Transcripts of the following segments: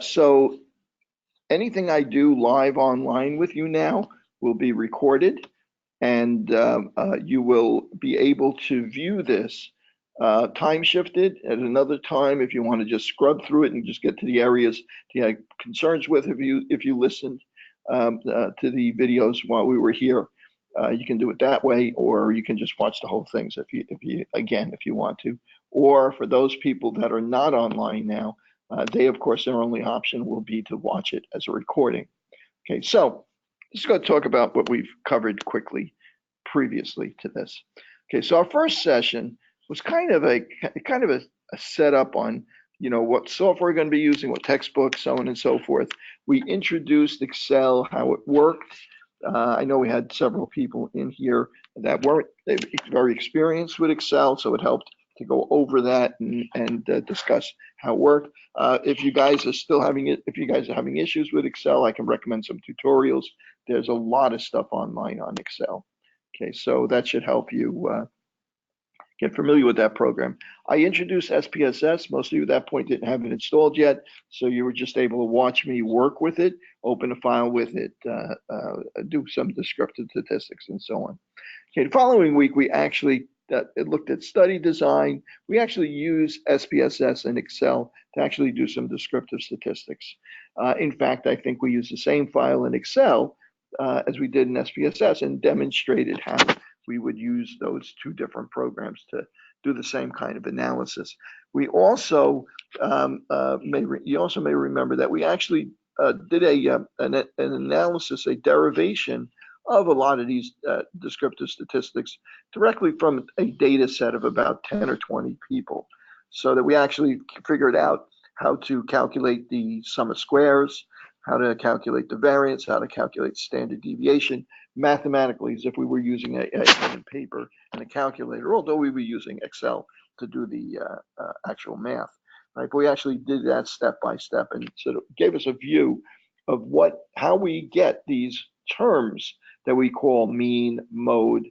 So anything I do live online with you now will be recorded, and you will be able to view this time shifted at another time if you want to just scrub through it and just get to the areas you had concerns with. If you listened to the videos while we were here, you can do it that way, or you can just watch the whole things if you want to. Or for those people that are not online now, they, of course, their only option will be to watch it as a recording. Okay, so let's go talk about what we've covered quickly previously to this. Okay, so our first session was kind of a setup on what software we're going to be using, what textbooks, so on and so forth. We introduced Excel, how it worked. I know we had several people in here that weren't very experienced with Excel, so it helped to go over that and discuss how it worked. If you guys are having issues with Excel, I can recommend some tutorials. There's a lot of stuff online on Excel. Okay, so that should help you get familiar with that program. I introduced SPSS. Most of you at that point didn't have it installed yet, so you were just able to watch me work with it, open a file with it, do some descriptive statistics, and so on. Okay, the following week, we actually looked at study design. We actually use SPSS and Excel to actually do some descriptive statistics. In fact, I think we use the same file in Excel as we did in SPSS and demonstrated how we would use those two different programs to do the same kind of analysis. We also, you also may remember that we actually did an analysis, a derivation of a lot of these descriptive statistics directly from a data set of about 10 or 20 people, so that we actually figured out how to calculate the sum of squares, how to calculate the variance, how to calculate standard deviation mathematically, as if we were using a pen and paper and a calculator, although we were using Excel to do the actual math. Right? But we actually did that step by step, and sort of gave us a view of how we get these terms that we call mean, mode,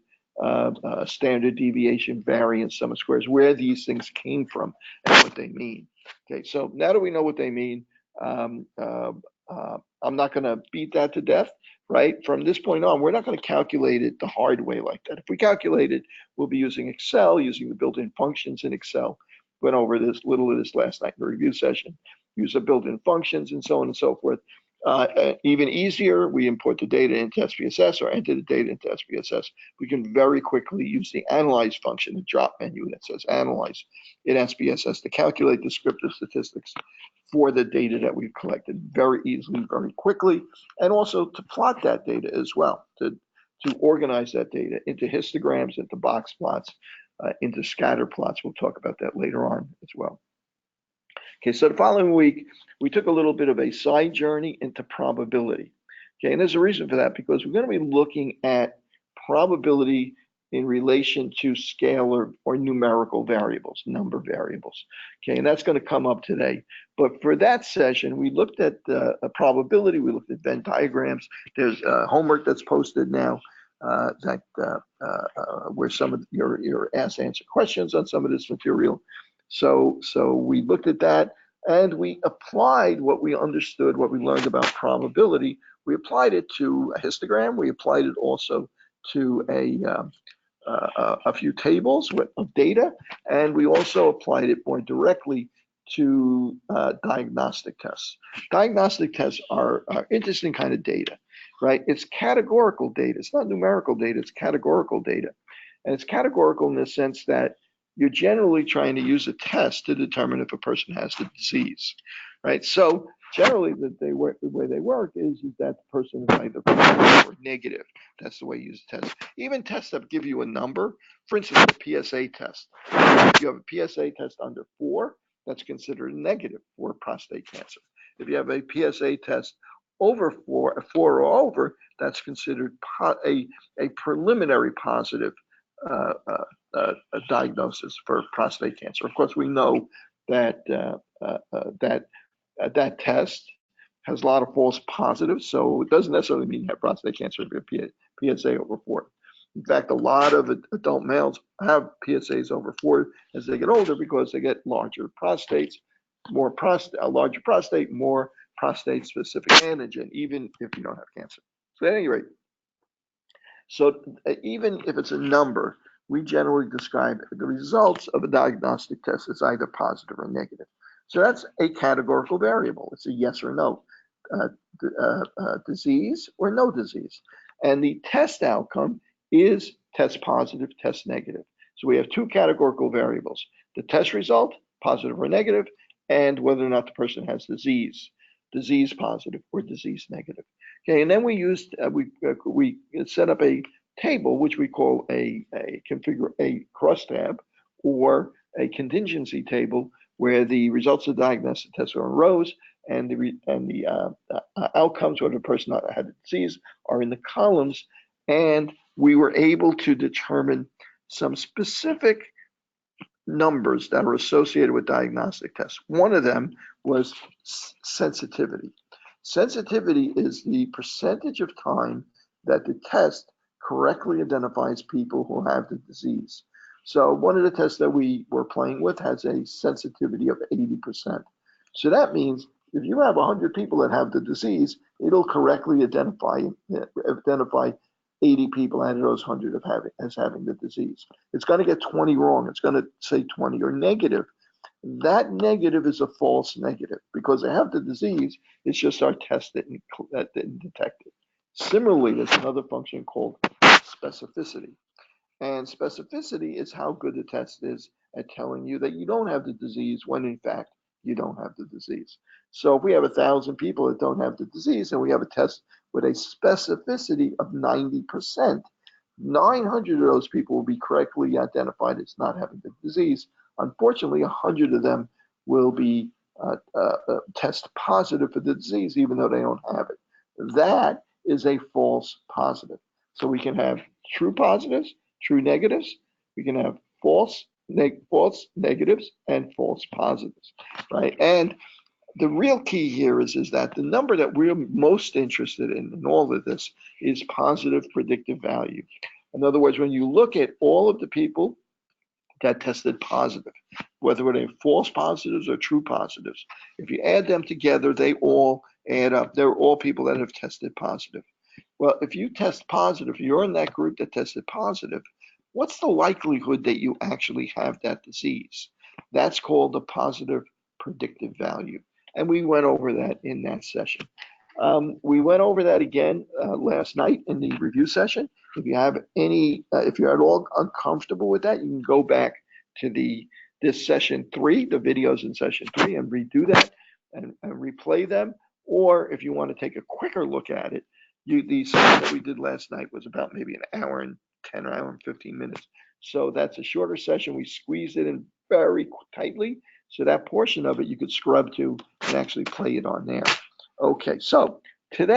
standard deviation, variance, sum of squares, where these things came from and what they mean. Okay, so now that we know what they mean, I'm not going to beat that to death, right? From this point on, we're not going to calculate it the hard way like that. If we calculate it, we'll be using Excel, using the built-in functions in Excel. Went over this little of this last night in the review session. Use the built-in functions and so on and so forth. Even easier, we import the data into SPSS or enter the data into SPSS. We can very quickly use the analyze function, the drop menu that says analyze in SPSS to calculate descriptive statistics for the data that we've collected very easily, very quickly, and also to plot that data as well, to organize that data into histograms, into box plots, into scatter plots. We'll talk about that later on as well. Okay, so the following week, we took a little bit of a side journey into probability. Okay, and there's a reason for that, because we're going to be looking at probability in relation to scalar or numerical variables, number variables. Okay, and that's going to come up today. But for that session, we looked at a probability, we looked at Venn diagrams. There's homework that's posted now where some of you're asked to answer questions on some of this material. So we looked at that, and we applied what we understood, what we learned about probability. We applied it to a histogram. We applied it also to a few tables of data, and we also applied it more directly to diagnostic tests. Diagnostic tests are interesting kind of data, right? It's categorical data. It's not numerical data. It's categorical data, and it's categorical in the sense that you're generally trying to use a test to determine if a person has the disease, right? So generally, the way they work is that the person is either positive or negative. That's the way you use the test. Even tests that give you a number, for instance, the PSA test. If you have a PSA test under 4, that's considered negative for prostate cancer. If you have a PSA test over 4 or over, that's considered a preliminary positive a diagnosis for prostate cancer. Of course, we know that that test has a lot of false positives, so it doesn't necessarily mean you have prostate cancer if you have PSA over 4. In fact, a lot of adult males have PSAs over 4 as they get older because they get larger prostates. a larger prostate, more prostate-specific antigen, even if you don't have cancer. So at any rate, so even if it's a number, we generally describe the results of a diagnostic test as either positive or negative. So that's a categorical variable. It's a yes or no, uh, disease or no disease. And the test outcome is test positive, test negative. So we have two categorical variables: the test result, positive or negative, and whether or not the person has disease positive or disease negative. Okay, and then we set up a table which we call a crosstab or a contingency table, where the results of the diagnostic test are in rows and the outcomes, whether the person had the disease, are in the columns. And we were able to determine some specific numbers that are associated with diagnostic tests. One of them was sensitivity. Sensitivity is the percentage of time that the test correctly identifies people who have the disease. So one of the tests that we were playing with has a sensitivity of 80%. So that means if you have 100 people that have the disease, it'll correctly identify 80 people out of those 100 as having the disease. It's going to get 20 wrong. It's going to say 20 or negative. That negative is a false negative because they have the disease. It's just our test that didn't detect it. Similarly, there's another function called specificity. And specificity is how good the test is at telling you that you don't have the disease when in fact you don't have the disease. So if we have 1,000 people that don't have the disease and we have a test with a specificity of 90%, 900 of those people will be correctly identified as not having the disease. Unfortunately, 100 of them will be test positive for the disease, even though they don't have it. That is a false positive. So we can have true positives, true negatives. We can have false negatives and false positives, right? And the real key here is that the number that we're most interested in all of this is positive predictive value. In other words, when you look at all of the people that tested positive, whether they're false positives or true positives, if you add them together, they all add up. They're all people that have tested positive. Well, if you test positive, you're in that group that tested positive, what's the likelihood that you actually have that disease? That's called the positive predictive value. And we went over that in that session. We went over that again last night in the review session. If you have if you're at all uncomfortable with that, you can go back to this session 3, the videos in session 3, and redo that and replay them. Or if you want to take a quicker look at it, the session that we did last night was about maybe an hour and 10 or hour and 15 minutes. So that's a shorter session. We squeezed it in very tightly. So that portion of it you could scrub to and actually play it on there. Okay, so today